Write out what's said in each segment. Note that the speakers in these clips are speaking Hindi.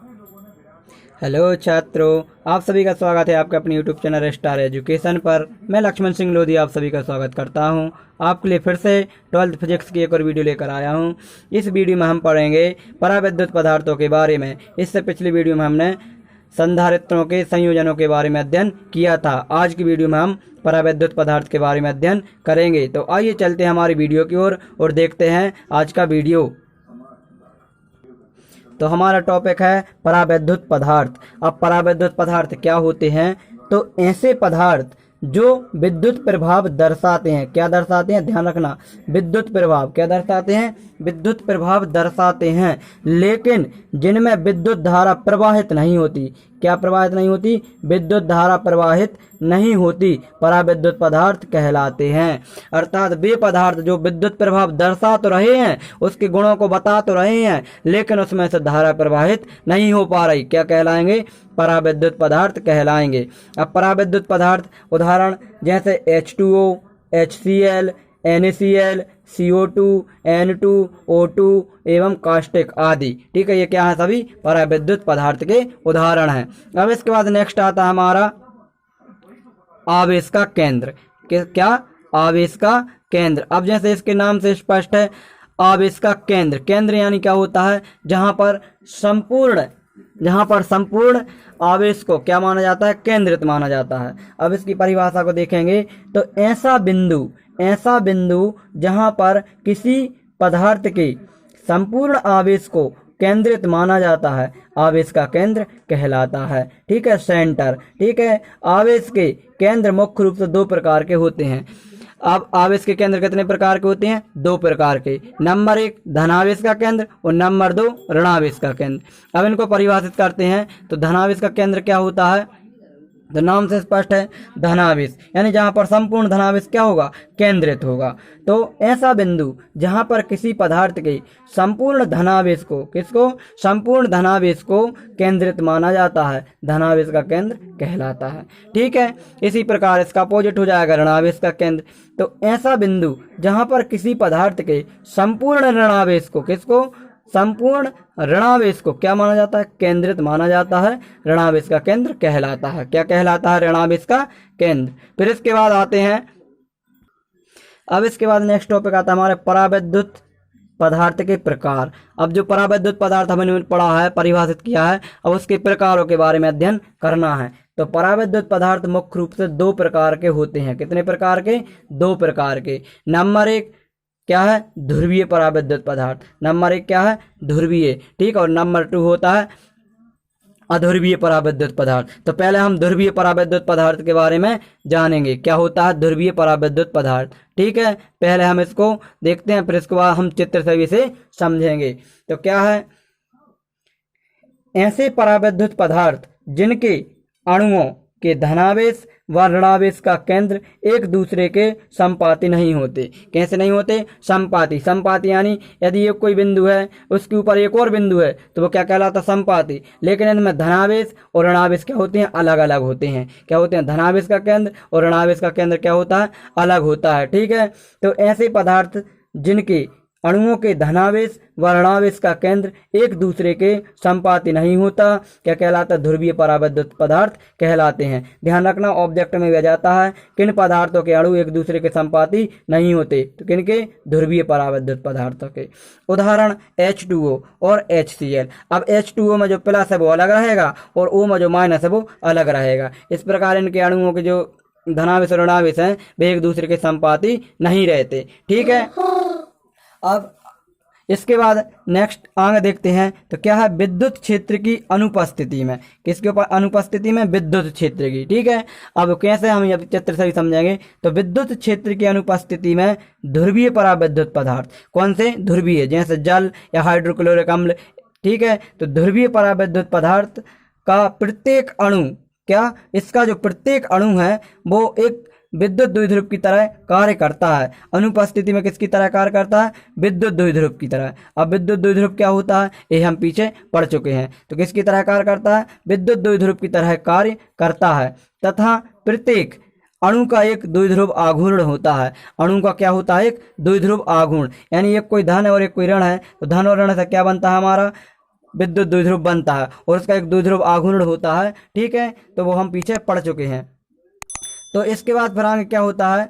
हेलो छात्रों, आप सभी का स्वागत है आपके अपने यूट्यूब चैनल स्टार एजुकेशन पर। मैं लक्ष्मण सिंह लोधी आप सभी का स्वागत करता हूं। आपके लिए फिर से 12th फिजिक्स की एक और वीडियो लेकर आया हूं। इस वीडियो में हम पढ़ेंगे परावैद्युत पदार्थों के बारे में। इससे पिछली वीडियो में हमने संधारित्रों के संयोजनों के बारे में अध्ययन किया था। आज की वीडियो में हम परावैद्युत पदार्थ के बारे में अध्ययन करेंगे। तो आइए चलते हैं हमारी वीडियो की ओर और देखते हैं आज का वीडियो। तो हमारा टॉपिक है परावैद्युत पदार्थ। अब परावैद्युत पदार्थ क्या होते हैं? तो ऐसे पदार्थ जो विद्युत प्रभाव दर्शाते हैं। क्या दर्शाते हैं? ध्यान रखना, विद्युत प्रभाव। क्या दर्शाते हैं? विद्युत प्रभाव दर्शाते हैं, लेकिन जिनमें विद्युत धारा प्रवाहित नहीं होती। क्या प्रवाहित नहीं होती? विद्युत धारा प्रवाहित नहीं होती, परावैद्युत पदार्थ कहलाते हैं। अर्थात वे पदार्थ जो विद्युत प्रभाव दर्शा तो रहे हैं, उसके गुणों को बता तो रहे हैं, लेकिन उसमें से धारा प्रवाहित नहीं हो पा रही, क्या कहलाएंगे? परावैद्युत पदार्थ कहलाएंगे। अब परावैद्युत पदार्थ उदाहरण जैसे H2O, HCl, NaCl, CO2, N2, O2 एवं कास्टिक आदि। ठीक है, ये क्या है? सभी परावैद्युत पदार्थ के उदाहरण हैं। अब इसके बाद नेक्स्ट आता है हमारा आवेश का केंद्र। क्या? आवेश का केंद्र। अब जैसे इसके नाम से स्पष्ट है, आवेश का केंद्र। केंद्र यानी क्या होता है? जहां पर संपूर्ण आवेश को क्या माना जाता है? केंद्रित माना जाता है। अब इसकी परिभाषा को देखेंगे तो ऐसा बिंदु जहां पर किसी पदार्थ के संपूर्ण आवेश को केंद्रित माना जाता है, आवेश का केंद्र कहलाता है। ठीक है, सेंटर। ठीक है, आवेश के केंद्र मुख्य रूप से दो प्रकार के होते हैं। अब आवेश के केंद्र कितने प्रकार के होते हैं? दो प्रकार के। नंबर 1 धनावेश का केंद्र और नंबर 2 ऋणावेश का केंद्र। अब इनको परिभाषित करते हैं तो धनावेश का केंद्र क्या होता है? तो नाम से स्पष्ट है, धनावेश यानी जहां पर संपूर्ण धनावेश क्या होगा? केंद्रित होगा। तो ऐसा बिंदु जहां पर किसी पदार्थ के संपूर्ण धनावेश को केंद्रित माना जाता है, धनावेश का केंद्र कहलाता है। ठीक है, इसी प्रकार इसका अपोजिट हो जाएगा ऋणावेश का केंद्र। तो ऐसा बिंदु जहां पर किसी पदार्थ के संपूर्ण ऋणावेश को क्या माना जाता है? केंद्रित माना जाता है, ऋणावेश का केंद्र कहलाता है। क्या कहलाता है? ऋणावेश का केंद्र। फिर इसके बाद आते हैं, अब इसके बाद नेक्स्ट टॉपिक आता है हमारे परावैद्युत पदार्थ के प्रकार। अब जो परावैद्युत पदार्थ हमने पढ़ा है, परिभाषित किया है, अब उसके प्रकारों के बारे में अध्ययन करना है। तो परावैद्युत पदार्थ मुख्य रूप से दो प्रकार के होते हैं। कितने प्रकार के? दो प्रकार के। नंबर 1 क्या है? ध्रुवीय परावैद्युत पदार्थ। नंबर 1 क्या है? ध्रुवीय। ठीक, और नंबर 2 होता है अध्रुवीय परावैद्युत पदार्थ। तो पहले हम ध्रुवीय परावैद्युत पदार्थ के बारे में जानेंगे। क्या होता है ध्रुवीय परावैद्युत पदार्थ? ठीक है, पहले हम इसको देखते हैं, फिर इसके बाद हम चित्र से इसे समझेंगे। तो क्या है? ऐसे परावैद्युत पदार्थ जिनके अणुओं के धनावेश व ऋणावेश का केंद्र एक दूसरे के संपाती नहीं होते। कैसे नहीं होते? संपाती यानी यदि एक कोई बिंदु है, उसके ऊपर एक और बिंदु है, तो वो क्या कहलाता? संपाती। लेकिन इनमें धनावेश और ऋणावेश क्या होते हैं? अलग अलग होते हैं। क्या होते हैं? धनावेश का केंद्र और ऋणावेश का केंद्र क्या होता है? अलग होता है। ठीक है, तो ऐसे पदार्थ जिनके अणुओं के धनावेश व ऋणावेश का केंद्र एक दूसरे के संपाती नहीं होता, क्या कहलाता? ध्रुवीय परावैद्युत पदार्थ कहलाते हैं। ध्यान रखना, ऑब्जेक्ट में दिया जाता है किन पदार्थों के अणु एक दूसरे के संपाती नहीं होते, तो किनके? ध्रुवीय परावैद्युत पदार्थों के। उदाहरण H2O और HCl। अब H2O में जो प्लस है वो अलग रहेगा और O में जो माइनस है वो अलग रहेगा। इस प्रकार इनके अणुओं के जो धनावेश और ऋणावेश हैं वे एक दूसरे के संपाती नहीं रहते। ठीक है, अब इसके बाद नेक्स्ट आगे देखते हैं तो क्या है? विद्युत क्षेत्र की अनुपस्थिति में। किसके ऊपर? अनुपस्थिति में विद्युत क्षेत्र की। ठीक है, अब कैसे हम ये चित्र से भी समझेंगे। तो विद्युत क्षेत्र की अनुपस्थिति में ध्रुवीय परावैद्युत पदार्थ। कौन से? ध्रुवीय, जैसे जल या हाइड्रोक्लोरिक अम्ल। ठीक है, तो ध्रुवीय परावैद्युत पदार्थ का प्रत्येक अणु क्या? इसका जो प्रत्येक अणु है वो एक विद्युत द्विध्रुव की तरह कार्य करता है। अनुपस्थिति में किसकी तरह कार्य करता है? विद्युत द्विध्रुव की तरह। अब विद्युत द्विध्रुव क्या होता है ये हम पीछे पढ़ चुके हैं। तो किसकी तरह कार्य करता है? विद्युत द्विध्रुव की तरह कार्य करता है, तथा प्रत्येक अणु का एक द्विध्रुव आघूर्ण होता है। अणु का क्या होता है? एक द्विध्रुव आघूर्ण। यानी एक कोई धन और एक कोई ऋण है, तो धन और ऋण से क्या बनता है हमारा? विद्युत द्विध्रुव बनता है और उसका एक द्विध्रुव आघूर्ण होता है। ठीक है, तो वो हम पीछे पढ़ चुके हैं। तो इसके बाद फिर आगे क्या होता है,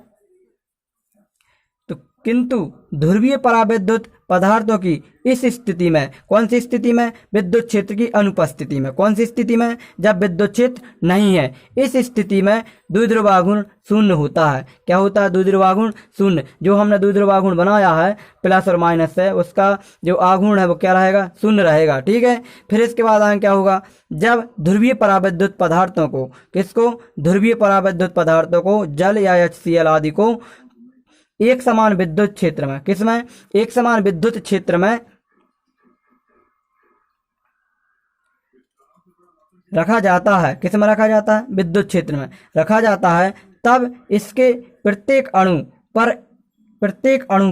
तो किंतु ध्रुवीय पराविद्युत पदार्थों की इस स्थिति में, कौन सी स्थिति में, विद्युत क्षेत्र की अनुपस्थिति में, कौन सी स्थिति में, जब विद्युत क्षेत्र नहीं है, इस स्थिति में द्विध्रुव आघूर्ण शून्य होता है। क्या होता है, द्विध्रुव आघूर्ण शून्य। जो हमने द्विध्रुव आघूर्ण बनाया है प्लस और माइनस से, उसका जो आघूर्ण है वो क्या रहेगा, शून्य रहेगा। ठीक है, फिर इसके बाद आगे क्या होगा, जब ध्रुवीय पराविद्युत पदार्थों को, किसको, ध्रुवीय पराविद्युत पदार्थों को, जल या HCl आदि को एक समान विद्युत क्षेत्र में, किसमें, एक समान विद्युत क्षेत्र में रखा जाता है। किसमें रखा जाता है, विद्युत क्षेत्र में रखा जाता है, तब इसके प्रत्येक अणु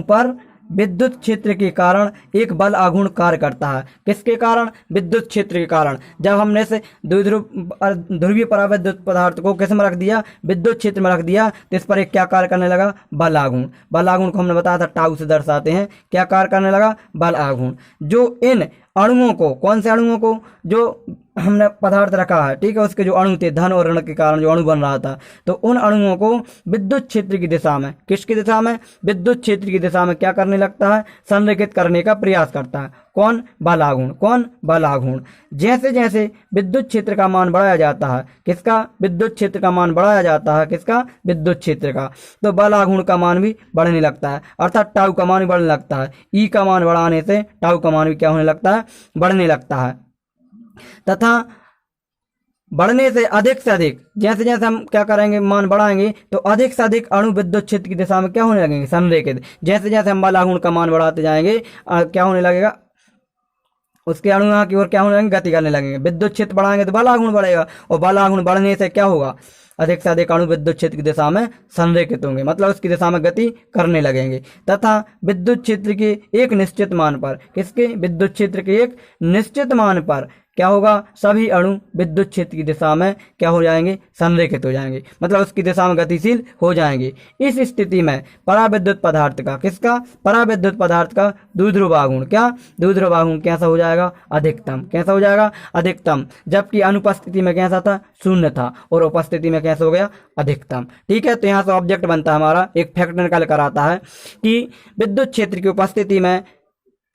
पर विद्युत क्षेत्र के कारण एक बल आघूर्ण कार्य करता है। किसके कारण, विद्युत क्षेत्र के कारण। जब हमने से ध्रुवीय पराविद्युत पदार्थ को किस में रख दिया, विद्युत क्षेत्र में रख दिया, तो इस पर एक क्या कार्य करने लगा, बल आघूर्ण। बल आघूर्ण को हमने बताया था टाउ से दर्शाते हैं, क्या कार्य करने लगा, बल आघूर्ण। जो इन अणुओं को, कौन से अणुओं को, जो हमने पदार्थ रखा है, ठीक है, उसके जो अणु थे, धन और ऋण के कारण जो अणु बन रहा था, तो उन अणुओं को विद्युत क्षेत्र की दिशा में, किसकी दिशा में, विद्युत क्षेत्र की दिशा में क्या करने लगता है, संरेखित करने का प्रयास करता है। कौन, बल आघूर्ण। कौन, बल आघूर्ण। जैसे जैसे विद्युत क्षेत्र का मान बढ़ाया जाता है, किसका, विद्युत क्षेत्र का मान बढ़ाया जाता है, किसका, विद्युत क्षेत्र का, तो बल आघूर्ण का मान भी बढ़ने लगता है, अर्थात टाउ का मान भी बढ़ने लगता है। ई का मान बढ़ाने से टाउ का मान भी क्या होने लगता है, बढ़ने लगता है। तथा बढ़ने से अधिक, जैसे जैसे हम क्या करेंगे, मान बढ़ाएंगे, तो अधिक से अधिक अणु विद्युत क्षेत्र की दिशा में क्या होने लगेंगे, संरेखित। जैसे जैसे हम बल आघूर्ण का मान बढ़ाते जाएंगे, क्या होने लगेगा, उसके अणु यहाँ की ओर क्या होने लगेंगे, गति करने लगेंगे। विद्युत क्षेत्र बढ़ाएंगे तो बल आघूर्ण बढ़ेगा, और बल आघूर्ण बढ़ने से क्या होगा, अधिक से अधिक अणु विद्युत क्षेत्र की दिशा में संरेखित होंगे, मतलब उसकी दिशा में गति करने लगेंगे। तथा विद्युत क्षेत्र के एक निश्चित मान पर, किसके, विद्युत क्षेत्र के एक निश्चित मान पर क्या होगा, सभी अणु विद्युत क्षेत्र की दिशा में क्या हो जाएंगे, संरेखित हो जाएंगे, मतलब उसकी दिशा में गतिशील हो जाएंगे। इस स्थिति में पराविद्युत पदार्थ का, किसका, पराविद्युत पदार्थ का द्विध्रुव आघूर्ण, क्या, द्विध्रुव आघूर्ण कैसा हो जाएगा, अधिकतम। कैसा हो जाएगा, अधिकतम। जबकि अनुपस्थिति में कैसा था, शून्य था, और उपस्थिति में कैसा हो गया, अधिकतम। ठीक है, तो यहाँ से ऑब्जेक्ट बनता है हमारा, एक फैक्ट निकाल कर आता है कि विद्युत क्षेत्र की उपस्थिति में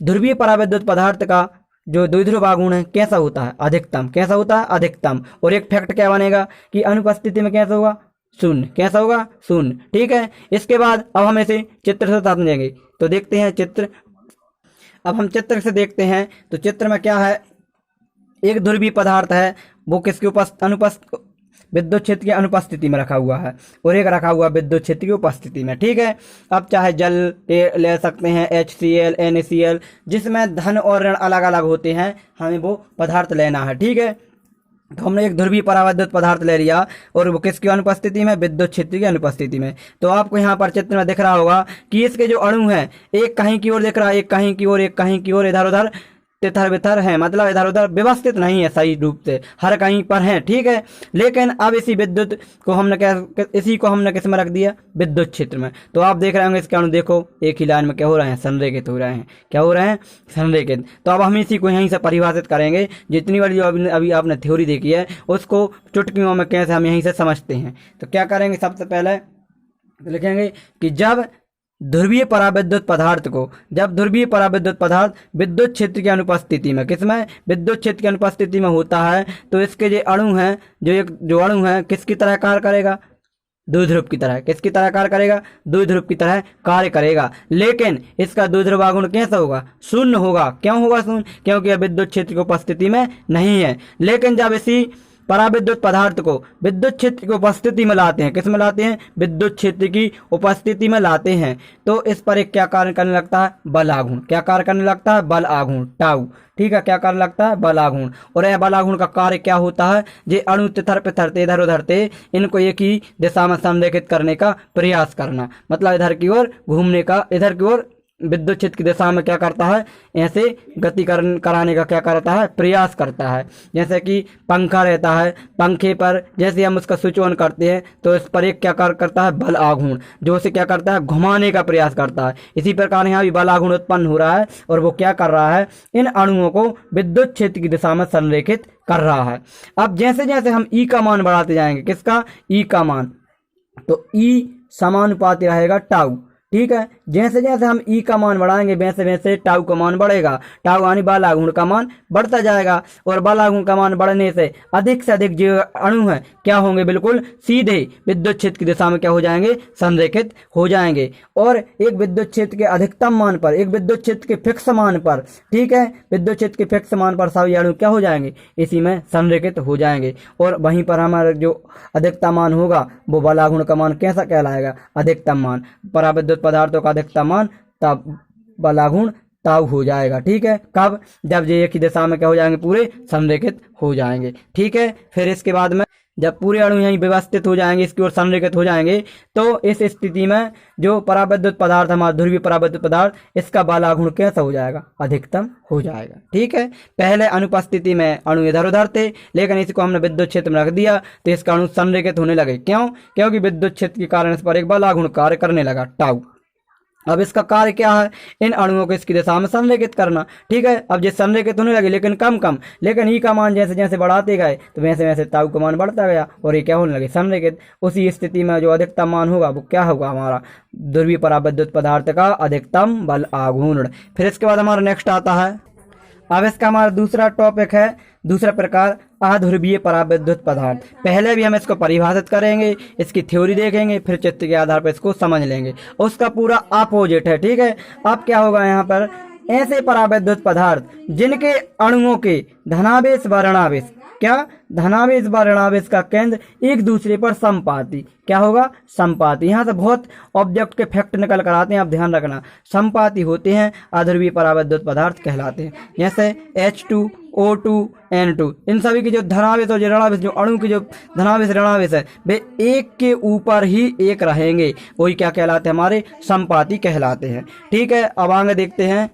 ध्रुवीय पराविद्युत पदार्थ का जो द्विध्रुव आघूर्ण है कैसा होता है, अधिकतम। कैसा होता है, अधिकतम। और एक फैक्ट क्या बनेगा कि अनुपस्थिति में कैसा होगा, शून्य। कैसा होगा, शून्य। ठीक है, इसके बाद अब हम इसे चित्र से समझेंगे, तो देखते हैं चित्र। अब हम चित्र से देखते हैं, तो चित्र में क्या है, एक ध्रुवीय पदार्थ है, वो किसकी अनुपस्थिति, विद्युत क्षेत्र की अनुपस्थिति में रखा हुआ है, और एक रखा हुआ विद्युत क्षेत्र की उपस्थिति में। ठीक है, अब चाहे जल ले सकते हैं, HCl, NaCl, जिसमें धन और ऋण अलग अलग होते हैं, हमें वो पदार्थ लेना है। ठीक है, तो हमने एक ध्रुवीय पराविद्युत पदार्थ ले लिया, और वो किसकी अनुपस्थिति में, विद्युत क्षेत्र की अनुपस्थिति में। तो आपको यहाँ पर चित्र में दिख रहा होगा कि इसके जो अणु हैं, एक कहीं की ओर दिख रहा है, एक कहीं की ओर, एक कहीं की ओर, इधर उधर तितर बितर है, मतलब इधर उधर व्यवस्थित नहीं है सही रूप से, हर कहीं पर है। ठीक है, लेकिन अब इसी विद्युत को हमने इसी को हमने किस में रख दिया, विद्युत क्षेत्र में। तो आप देख रहे होंगे इसके अणु देखो एक ही लाइन में क्या हो रहे हैं, संरेखित हो रहे हैं। क्या हो रहे हैं, संरेखित। तो अब हम इसी को यहीं से परिभाषित करेंगे, जितनी बड़ी जो अभी आपने थ्योरी देखी है उसको चुटकियों में कैसे हम यहीं से समझते हैं। तो क्या करेंगे, सबसे पहले लिखेंगे कि जब ध्रुवीय पराविद्युत पदार्थ को, जब ध्रुवीय पराविद्युत पदार्थ विद्युत क्षेत्र की अनुपस्थिति में, किसमें, विद्युत क्षेत्र की अनुपस्थिति में होता है, तो इसके जो अणु हैं, जो अणु हैं, किसकी तरह कार्य करेगा, द्विध्रुव की तरह। किसकी तरह कार्य करेगा, द्विध्रुव की तरह कार्य करेगा। लेकिन इसका द्विध्रुव आघूर्ण कैसा होगा, शून्य होगा। क्यों होगा शून्य, क्योंकि यह विद्युत क्षेत्र की उपस्थिति में नहीं है। लेकिन जब इसी पराविद्युत पदार्थ को विद्युत क्षेत्र की उपस्थिति में लाते हैं, किस में लाते हैं, विद्युत क्षेत्र की उपस्थिति में लाते हैं, तो इस पर एक क्या कार्य करने लगता है, बल आघूर्ण। क्या कार्य करने लगता है, बल आघूर्ण, टाउ। ठीक है, क्या कार्य लगता है, बल आघूर्ण। और यह बल आघूर्ण का कार्य क्या होता है, जे अणु तितर पितरते इधर उधर थे, इनको एक ही दिशा में संरेखित करने का प्रयास करना, मतलब इधर की ओर घूमने का, इधर की ओर विद्युत क्षेत्र की दिशा में क्या करता है, ऐसे गति कराने का क्या करता है, प्रयास करता है। जैसे कि पंखा रहता है, पंखे पर जैसे हम उसका स्विच ऑन करते हैं तो इस पर एक क्या करता है, बल आघूर्ण, जो उसे क्या करता है, घुमाने का प्रयास करता है। इसी प्रकार यहाँ भी बल आघूर्ण उत्पन्न हो रहा है और वो क्या कर रहा है, इन अणुओं को विद्युत क्षेत्र की दिशा में संरेखित कर रहा है। अब जैसे जैसे हम ई का मान बढ़ाते जाएंगे, किसका, ई का मान, तो ई समानुपाती रहेगा टाउ। ठीक है, जैसे जैसे हम ई का मान बढ़ाएंगे वैसे वैसे टाउ का मान बढ़ेगा। टाउ यानी बल आघूर्ण का मान बढ़ता जाएगा और बल आघूर्ण का मान बढ़ने से अधिक जो अणु हैं क्या होंगे, बिल्कुल सीधे विद्युत क्षेत्र की दिशा में क्या हो जाएंगे, संरेखित हो जाएंगे। और एक विद्युत क्षेत्र के अधिकतम मान पर, एक विद्युत क्षेत्र के फिक्स मान पर, ठीक है, विद्युत क्षेत्र के फिक्स मान पर सभी अणु क्या हो जाएंगे, इसी में संरेखित हो जाएंगे। और वहीं पर हमारा जो अधिकतम मान होगा वो बल आघूर्ण का मान कैसा कहलाएगा, अधिकतम मान। पराविद्युत पदार्थों का अधिकतम मान तब बल आघूर्ण ताऊ हो जाएगा। ठीक है, कब, जब ये एक ही दिशा में क्या हो जाएंगे, पूरे संरेखित हो जाएंगे। ठीक है, फिर इसके बाद में जब पूरे अणु यहीं व्यवस्थित हो जाएंगे, इसकी ओर संरेखित हो जाएंगे, तो इस स्थिति में जो पराविद्युत पदार्थ हमारा ध्रुवीय पराविद्युत पदार्थ, इसका बल आघूर्ण कैसा हो जाएगा, अधिकतम हो जाएगा। ठीक है, पहले अनुपस्थिति में अणु इधर उधर थे, लेकिन इसको हमने विद्युत क्षेत्र में रख दिया तो इसका अणु संरेखित होने लगे। क्यों, क्योंकि विद्युत क्षेत्र के कारण इस पर एक बल आघूर्ण कार्य करने लगा, टाउ। अब इसका कार्य क्या है, इन अणुओं को इसकी दिशा में संरेखित करना। ठीक है, अब ये संरेखित होने लगे लेकिन कम कम, लेकिन ई का मान जैसे जैसे बढ़ाते गए तो वैसे वैसे ताऊ का मान बढ़ता गया और ये क्या होने लगे, संरेखित। उसी स्थिति में जो अधिकतम मान होगा वो क्या होगा, हमारा ध्रुवीय पराविद्युत पदार्थ का अधिकतम बल आघूर्ण। फिर इसके बाद हमारा नेक्स्ट आता है, अब इसका हमारा दूसरा टॉपिक है, दूसरा प्रकार अध्रुवीय पराविद्युत पदार्थ। पहले भी हम इसको परिभाषित करेंगे, इसकी थ्योरी देखेंगे, फिर चित्र के आधार पर इसको समझ लेंगे। उसका पूरा अपोजिट है। ठीक है, अब क्या होगा यहाँ पर, ऐसे पराविद्युत पदार्थ जिनके अणुओं के धनावेश व ऋणावेश, क्या, धनावेश व ऋणावेश का केंद्र एक दूसरे पर समपाती, क्या होगा, समपाती। यहाँ से बहुत ऑब्जेक्ट के फैक्ट निकल कर आते हैं, आप ध्यान रखना, समपाती होते हैं, अध्रुवीय पराविद्युत पदार्थ कहलाते हैं। जैसे H2, O2, N2, इन सभी के जो धनावेश और ऋणावेश, जो अणु के जो धनावेश ऋणावेश है वे एक के ऊपर ही एक रहेंगे, वही क्या कहलाते हैं, हमारे समपाती कहलाते हैं। ठीक है, अब आगे देखते हैं,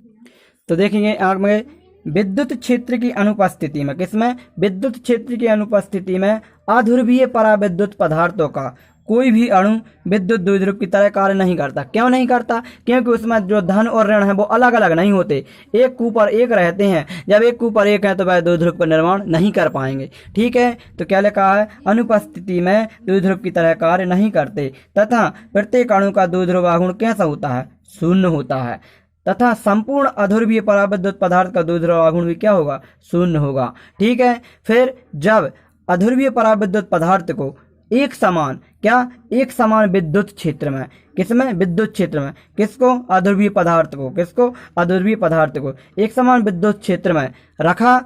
तो देखेंगे आगे विद्युत क्षेत्र की अनुपस्थिति में, किसमें, विद्युत क्षेत्र की अनुपस्थिति में अध्रुवीय पराविद्युत पदार्थों का कोई भी अणु विद्युत द्विध्रुव की तरह कार्य नहीं करता। क्यों नहीं करता, क्योंकि उसमें जो धन और ऋण है वो अलग अलग नहीं होते, एक के ऊपर एक रहते हैं। जब एक के ऊपर एक है तो वह द्विध्रुव का निर्माण नहीं कर पाएंगे। ठीक है, तो क्या लिखा है, अनुपस्थिति में द्विध्रुव की तरह कार्य नहीं करते तथा प्रत्येक अणु का द्विध्रुव आघूर्ण कैसा होता है, शून्य होता है, तथा संपूर्ण अध्रुवीय पराविद्युत पदार्थ का द्विध्रुव आघूर्ण भी क्या होगा, शून्य होगा। ठीक है, फिर जब अध्रुवीय पराविद्युत पदार्थ को एक समान, क्या, एक समान विद्युत क्षेत्र में, किसमें, विद्युत क्षेत्र में, किसको, अध्रुवीय पदार्थ को, किसको, अध्रुवीय पदार्थ को एक समान विद्युत क्षेत्र में रखा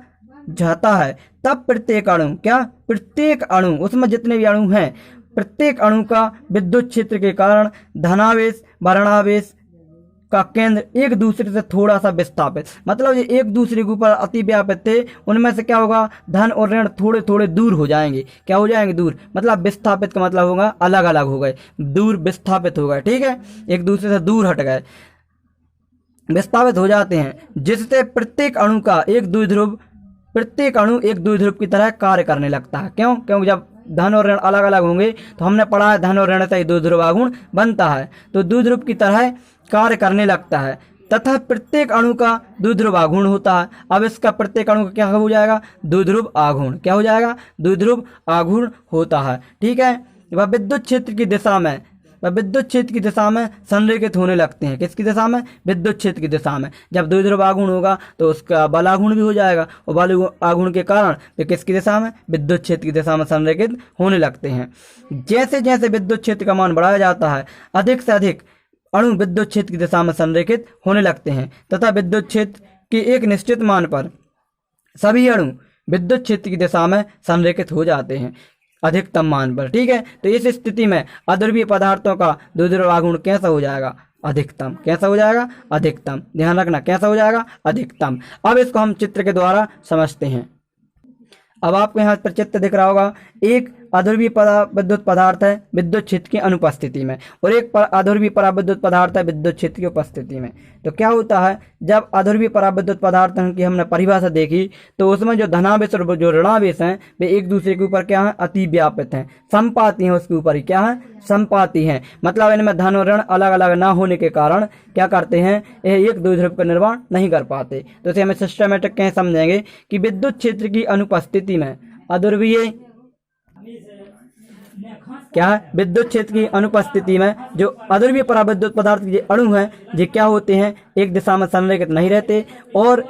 जाता है, तब प्रत्येक अणु, क्या, प्रत्येक अणु, उसमें जितने भी अणु हैं, प्रत्येक अणु का विद्युत क्षेत्र के कारण धनावेश व ऋणावेश का केंद्र एक दूसरे से थोड़ा सा विस्थापित, मतलब ये एक दूसरे के ऊपर अति व्यापित थे, उनमें से क्या होगा, धन और ऋण थोड़े थोड़े दूर हो जाएंगे। क्या हो जाएंगे, दूर, मतलब विस्थापित का मतलब होगा अलग अलग हो गए, दूर विस्थापित हो गए। ठीक है, एक दूसरे से दूर हट गए, विस्थापित हो जाते हैं, जिससे प्रत्येक अणु का एक द्विध्रुव, प्रत्येक अणु एक द्विध्रुव की तरह कार्य करने लगता है। क्यों, क्योंकि जब धन और ऋण अलग अलग होंगे तो हमने पढ़ा है धन और ऋण से द्विध्रुव आघूर्ण बनता है, तो द्विध्रुव की तरह कार्य करने लगता है तथा प्रत्येक अणु का द्विध्रुव आघूर्ण होता है। अब इसका प्रत्येक अणु का क्या हो जाएगा, द्विध्रुव आघूर्ण, क्या हो जाएगा, द्विध्रुव आघूर्ण होता है। ठीक है, वह विद्युत क्षेत्र की दिशा में, वह विद्युत क्षेत्र की दिशा में संरेखित होने लगते हैं। किसकी दिशा में, विद्युत क्षेत्र की दिशा में। जब द्विध्रुव आघूर्ण होगा तो उसका बल आघूर्ण भी हो जाएगा और बल आघूर्ण के कारण वे किसकी दिशा में, विद्युत क्षेत्र की दिशा में संरेखित होने लगते हैं। जैसे जैसे विद्युत क्षेत्र का मान बढ़ाया जाता है, अधिक से अधिक अणु विद्युत क्षेत्र की दिशा में संरेखित होने लगते हैं तथा विद्युत क्षेत्र के एक निश्चित मान पर सभी अणु विद्युत क्षेत्र की दिशा में संरेखित हो जाते हैं अधिकतम मान पर। ठीक है, तो इस स्थिति में अध्रुवीय पदार्थों का द्विध्रुव आघूर्ण कैसा हो जाएगा, अधिकतम। कैसा हो जाएगा, अधिकतम। ध्यान रखना, कैसा हो जाएगा, अधिकतम। अब इसको हम चित्र के द्वारा समझते हैं। अब आपको यहाँ पर चित्र दिख रहा होगा, एक अध्रुवीय विद्युत पदार्थ है विद्युत क्षेत्र की अनुपस्थिति में, और एक अध्रुवीय पराविद्युत पदार्थ है विद्युत क्षेत्र की उपस्थिति में। तो क्या होता है, जब अध्रुवीय पराविद्युत पदार्थ की हमने परिभाषा देखी तो उसमें जो धनावेश और जो ऋणावेश हैं वे एक दूसरे के ऊपर क्या है, अति व्यापित हैं, संपाती हैं, उसके ऊपर ही क्या है, संपाती हैं। मतलब इनमें धन और ऋण अलग अलग ना होने के कारण क्या करते हैं, यह एक द्विध्रुव का निर्माण नहीं कर पाते। तो इसे हमें सिस्टमेटिक कहीं समझेंगे कि विद्युत क्षेत्र की अनुपस्थिति में अध्रुवीय क्या है, विद्युत क्षेत्र की अनुपस्थिति में जो अध्रुवीय पराविद्युत पदार्थ के अणु हैं ये क्या होते हैं, एक दिशा में संरेखित नहीं रहते, और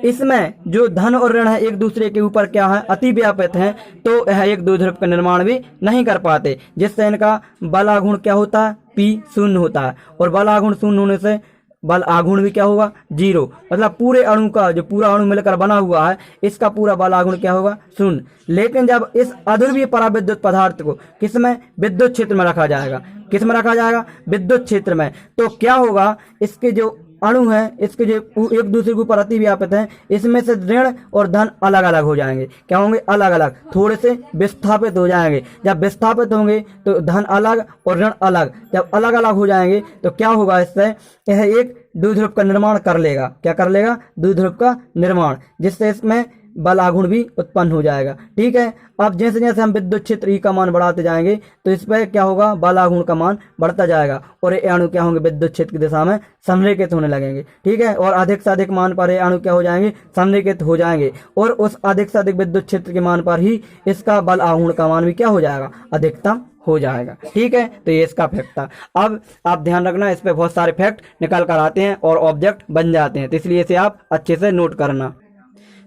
इसमें जो धन और ऋण है एक दूसरे के ऊपर क्या है, अति व्यापित हैं, तो यह एक द्विध्रुव का निर्माण भी नहीं कर पाते, जिससे इनका बल आघूर्ण क्या होता है, P शून्य होता है, और बल आघूर्ण शून्य होने से बल आघूर्ण भी क्या होगा, 0। मतलब पूरे अणु का जो पूरा अणु मिलकर बना हुआ है इसका पूरा बल आघूर्ण क्या होगा, 0। लेकिन जब इस अध्रुवीय पराविद्युत पदार्थ को किसमें, विद्युत क्षेत्र में रखा जाएगा, किसमें रखा जाएगा, विद्युत क्षेत्र में, तो क्या होगा, इसके जो अणु हैं इसके जो एक दूसरे के ऊपर अति व्यापित हैं, इसमें से ऋण और धन अलग अलग हो जाएंगे, क्या होंगे, अलग अलग, थोड़े से विस्थापित हो जाएंगे। जब विस्थापित होंगे तो धन अलग और ऋण अलग, जब अलग अलग हो जाएंगे तो क्या होगा, इससे यह एक द्विध्रुव का निर्माण कर लेगा, क्या कर लेगा, द्विध्रुव का निर्माण, जिससे इसमें बल आघूर्ण भी उत्पन्न हो जाएगा। ठीक है, अब जैसे जैसे हम विद्युत क्षेत्र ई का मान बढ़ाते जाएंगे तो इस पर क्या होगा, बल आघूर्ण का मान बढ़ता जाएगा, और ये अणु क्या होंगे, विद्युत क्षेत्र की दिशा में संरेखित होने लगेंगे। ठीक है, और अधिक से अधिक मान पर ये अणु क्या हो जाएंगे, संरेखित हो जाएंगे, और उस अधिक से अधिक विद्युत क्षेत्र के मान पर ही इसका बल आघूर्ण का मान भी क्या हो जाएगा, अधिकतम हो जाएगा। ठीक है, तो ये इसका फैक्ट था। अब आप ध्यान रखना, इस पे बहुत सारे फैक्ट निकल कर आते हैं और ऑब्जेक्ट बन जाते हैं, तो इसलिए इसे आप अच्छे से नोट करना।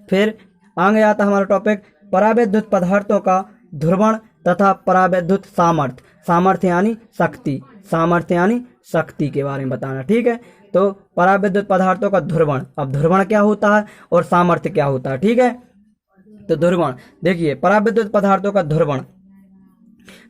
फिर आगे आता हमारा टॉपिक परावैद्युत पदार्थों का ध्रुवण तथा परावैद्युत सामर्थ्य, सामर्थ्य यानी शक्ति, सामर्थ्य यानी शक्ति के बारे में बताना। ठीक है, तो परावैद्युत पदार्थों का ध्रुवण, अब ध्रुवण क्या होता है और सामर्थ्य क्या होता है। ठीक है, तो ध्रुवण देखिए, परावैद्युत पदार्थों का ध्रुवण,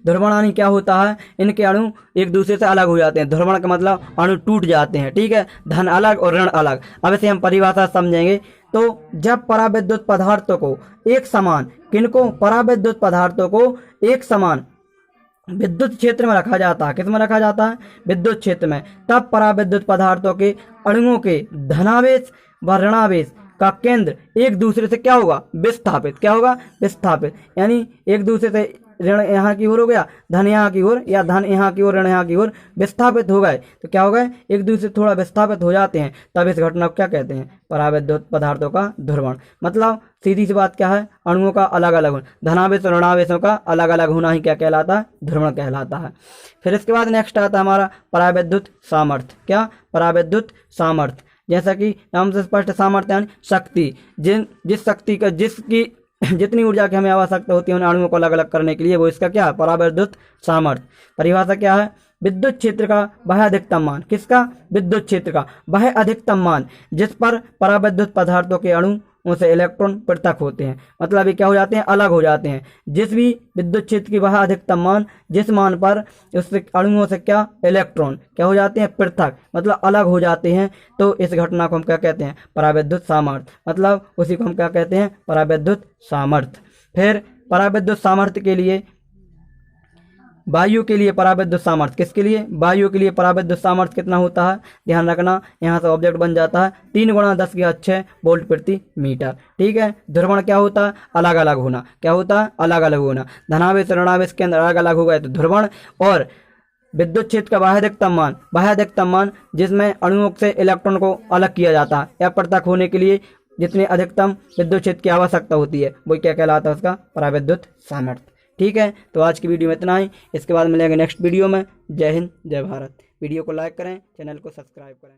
ध्रुवण यानी क्या होता है, इनके अणु एक दूसरे से अलग हो जाते हैं, ध्रुवण का मतलब अणु टूट जाते हैं। ठीक है, धन अलग और ऋण अलग। अब इसे हम परिभाषा समझेंगे, तो जब परावैद्युत पदार्थों को एक समान, किनको, परावैद्युत पदार्थों को एक समान विद्युत क्षेत्र में रखा जाता है, किसमें रखा जाता है, विद्युत क्षेत्र में, तब परावैद्युत पदार्थों के अणुओं के धनावेश व ऋणावेश का केंद्र एक दूसरे से क्या होगा, विस्थापित, क्या होगा, विस्थापित, यानी एक दूसरे से ऋण यहाँ की ओर हो गया, धन यहाँ की ओर, या धन यहाँ की ओर, ऋण यहाँ की ओर विस्थापित हो गए, तो क्या हो गए, एक दूसरे से थोड़ा विस्थापित हो जाते हैं, तब इस घटना को क्या कहते हैं, परावैद्युत पदार्थों का ध्रुवण। मतलब सीधी सी बात क्या है, अणुओं का अलग अलग होना, धनावेश और ऋणावेशों का अलग अलग होना ही क्या कहलाता है, ध्रुवण कहलाता है। फिर इसके बाद नेक्स्ट आता है हमारा परावैद्युत सामर्थ्य। क्या, परावैद्युत सामर्थ्य, जैसा कि नाम से स्पष्ट, सामर्थ्य यानी शक्ति, जिस शक्ति का, जिसकी जितनी ऊर्जा की हमें आवश्यकता होती है उन अणुओं को अलग अलग करने के लिए, वो इसका क्या है, परावैद्युत सामर्थ्य। परिभाषा क्या है, विद्युत क्षेत्र का वह अधिकतम मान, किसका, विद्युत क्षेत्र का वह अधिकतम मान जिस पर परावैद्युत पदार्थों के अणु उनसे इलेक्ट्रॉन पृथक होते हैं, मतलब ये क्या हो जाते हैं, अलग हो जाते हैं। जिस भी विद्युत क्षेत्र की वह अधिकतम मान जिस मान पर उस अणुओं से क्या, इलेक्ट्रॉन क्या हो जाते हैं, पृथक, मतलब अलग हो जाते हैं, तो इस घटना को हम क्या कहते हैं, परावैद्युत सामर्थ्य, मतलब उसी को हम क्या कहते हैं, परावैद्युत सामर्थ्य। फिर परावैद्युत सामर्थ्य के लिए, वायु के लिए परावैद्युत सामर्थ्य, किसके लिए, वायु के लिए परावैद्युत सामर्थ्य कितना होता है, ध्यान रखना, यहाँ से ऑब्जेक्ट बन जाता है 3 × 10⁶ वोल्ट प्रति मीटर। ठीक है, ध्रुवण क्या होता है, अलग अलग होना, क्या होता है, अलग अलग होना, धनावेश ऋणावेश के अंदर अलग अलग हो गए तो ध्रुवण, और विद्युत क्षेत्र का वह अधिकतम मान जिसमें अणुओं से इलेक्ट्रॉन को अलग किया जाता है या पृथक होने के लिए जितने अधिकतम विद्युत क्षेत्र की आवश्यकता होती है, वो क्या कहलाता है, उसका परावैद्युत सामर्थ्य। ठीक है, तो आज की वीडियो में इतना ही, इसके बाद मिलेंगे नेक्स्ट वीडियो में। जय हिंद, जय भारत। वीडियो को लाइक करें, चैनल को सब्सक्राइब करें।